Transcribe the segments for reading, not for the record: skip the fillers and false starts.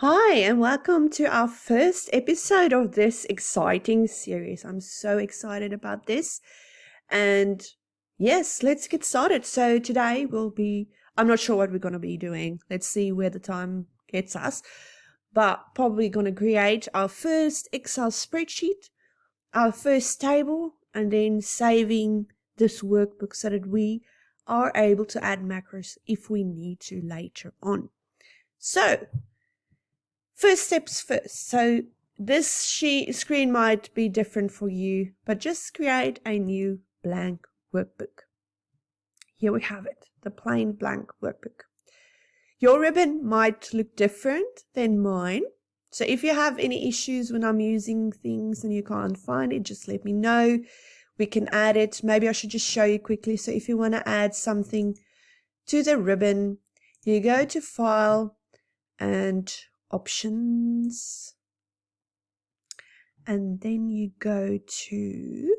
Hi, and welcome to our first episode of this exciting series. I'm so excited about this. And yes, let's get started. So today I'm not sure what we're going to be doing. Let's see where the time gets us. But probably going to create our first Excel spreadsheet, our first table, and then saving this workbook so that we are able to add macros if we need to later on. So, first steps first. So this screen might be different for you, but just create a new blank workbook. Here we have it, the plain blank workbook. Your ribbon might look different than mine. So if you have any issues when I'm using things and you can't find it, just let me know. We can add it. Maybe I should just show you quickly. So if you want to add something to the ribbon, you go to File and Options, and then you go to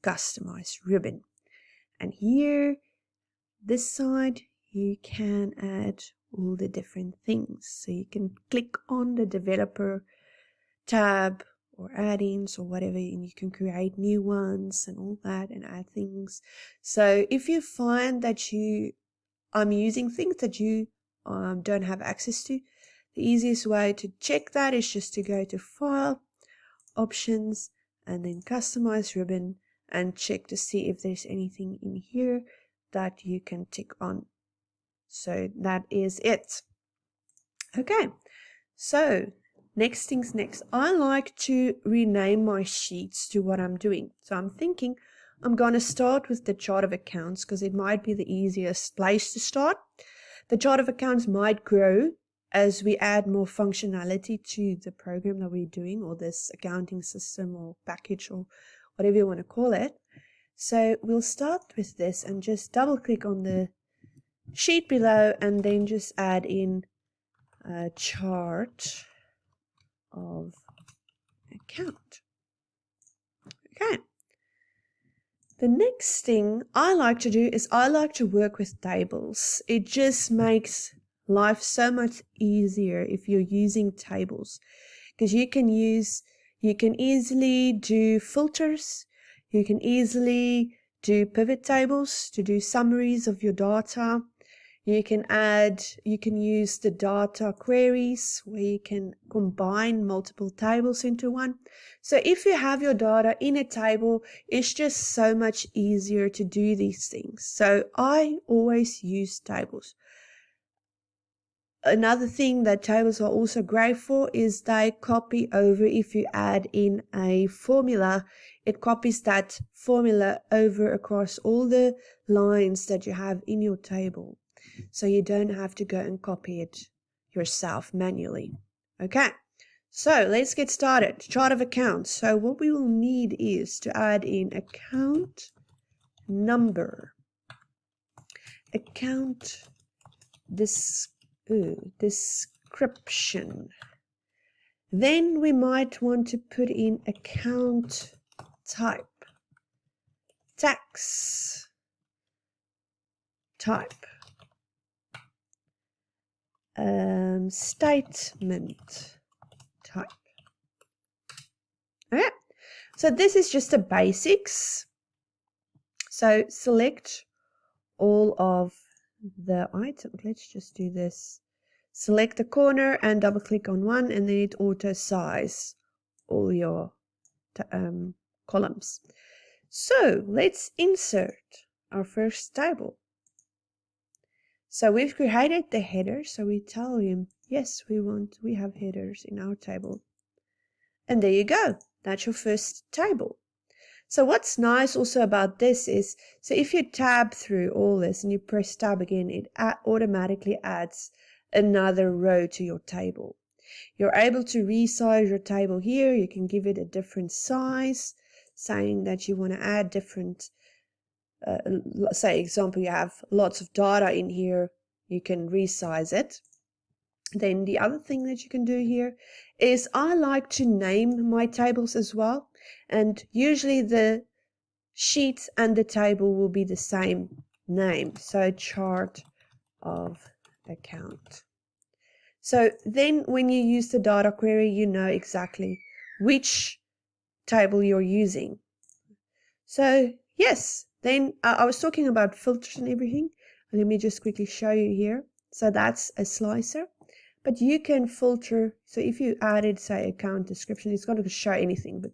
Customize Ribbon, and here this side you can add all the different things. So you can click on the developer tab or add-ins or whatever, and you can create new ones and all that and add things. So if you find that I'm using things that you don't have access to, the easiest way to check that is just to go to File, Options, and then Customize Ribbon, and check to see if there's anything in here that you can tick on. So that is it. Okay, so next things next. I like to rename my sheets to what I'm doing. So I'm thinking I'm going to start with the chart of accounts because it might be the easiest place to start. The chart of accounts might grow as we add more functionality to the program that we're doing, or this accounting system or package or whatever you want to call it. So we'll start with this and just double click on the sheet below and then just add in a chart of account. Okay. The next thing I like to do is I like to work with tables. It just makes life so much easier if you're using tables, because you can easily do filters, you can easily do pivot tables to do summaries of your data. You can use the data queries where you can combine multiple tables into one. So if you have your data in a table, it's just so much easier to do these things. So I always use tables. Another thing that tables are also great for is they copy over. If you add in a formula, it copies that formula over across all the lines that you have in your table. So you don't have to go and copy it yourself manually. Okay, so let's get started. Chart of accounts. So what we will need is to add in account number, account description. Then we might want to put in account type, tax type, statement type. Okay, so this is just the basics. So select all of the items. Let's just do this. Select the corner and double click on one, and then it auto size all your columns. So let's insert our first table. So we've created the header, so we tell him, yes, we have headers in our table. And there you go. That's your first table. So what's nice also about this is, so if you tab through all this and you press tab again, it automatically adds another row to your table. You're able to resize your table here. You can give it a different size, saying that you want to add different say example, you have lots of data in here, you can resize it. Then the other thing that you can do here is I like to name my tables as well, and usually the sheet and the table will be the same name. So chart of account. So then when you use the data query, you know exactly which table you're using. So yes, then I was talking about filters and everything. Let me just quickly show you here. So that's a slicer, but you can filter. So if you added, say, account description, it's not going to show anything, but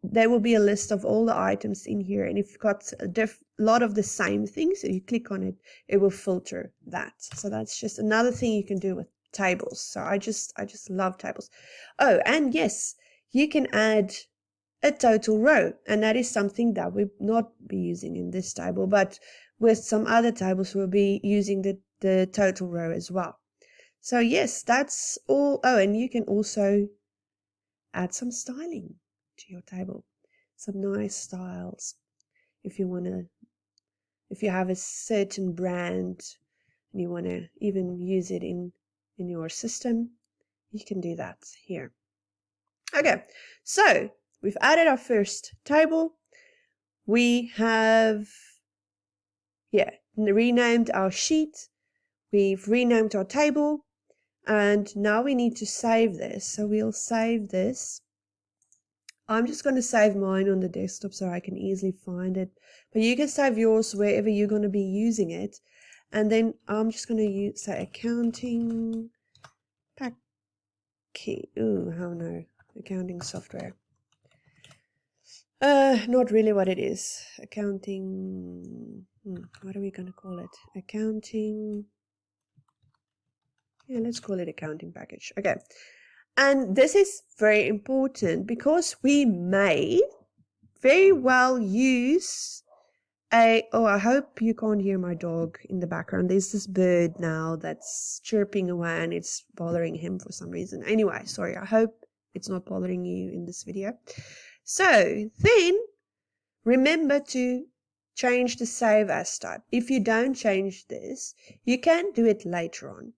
there will be a list of all the items in here. And if you've got a lot of the same things, and you click on it, it will filter that. So that's just another thing you can do with tables. So I just love tables. Oh, and yes, you can add a total row, and that is something that we'll not be using in this table, but with some other tables we'll be using the total row as well. So yes, that's all. Oh, and you can also add some styling to your table, some nice styles. If you have a certain brand and you want to even use it in your system, you can do that here. Okay, so we've added our first table. We have, renamed our sheet. We've renamed our table. And now we need to save this. So we'll save this. I'm just going to save mine on the desktop so I can easily find it. But you can save yours wherever you're going to be using it. And then I'm just going to say accounting pack key. Ooh, how no. Accounting software. Not really what it is. Accounting. What are we going to call it? Accounting. Yeah, let's call it accounting package. Okay. And this is very important because we may very well use I hope you can't hear my dog in the background. There's this bird now that's chirping away and it's bothering him for some reason. Anyway, sorry. I hope it's not bothering you in this video. So then remember to change the save as type. If you don't change this, you can do it later on.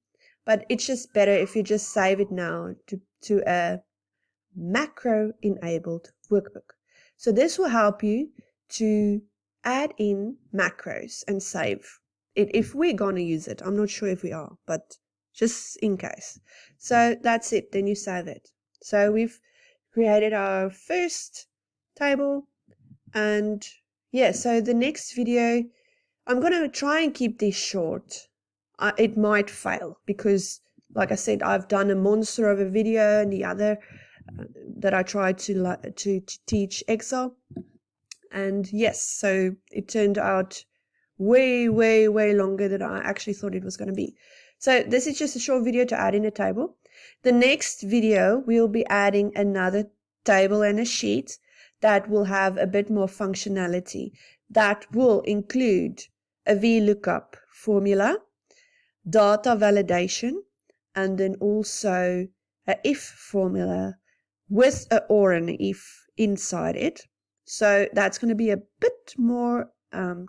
But it's just better if you just save it now to a macro-enabled workbook. So this will help you to add in macros and save it if we're going to use it. I'm not sure if we are, but just in case. So that's it. Then you save it. So we've created our first table. And yeah, so the next video, I'm going to try and keep this short. It might fail because, like I said, I've done a monster of a video and the other that I tried to teach Excel. And yes, so it turned out way longer than I actually thought it was going to be. So this is just a short video to add in a table. The next video, we'll be adding another table and a sheet that will have a bit more functionality. That will include a VLOOKUP formula, data validation, and then also a if formula with a or and an if inside it. So that's going to be a bit more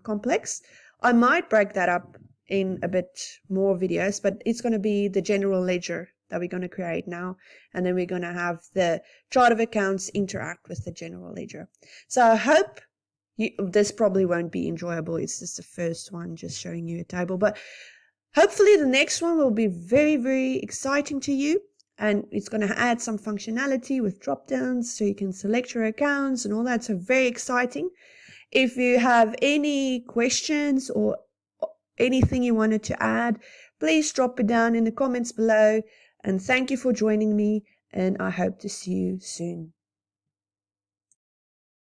complex. I might break that up in a bit more videos, but it's going to be the general ledger that we're going to create now. And then we're going to have the chart of accounts interact with the general ledger. So I hope this probably won't be enjoyable. It's just the first one, just showing you a table. But hopefully the next one will be very exciting to you. And it's going to add some functionality with drop downs so you can select your accounts and all that. So very exciting. If you have any questions or anything you wanted to add, please drop it down in the comments below. And thank you for joining me. And I hope to see you soon.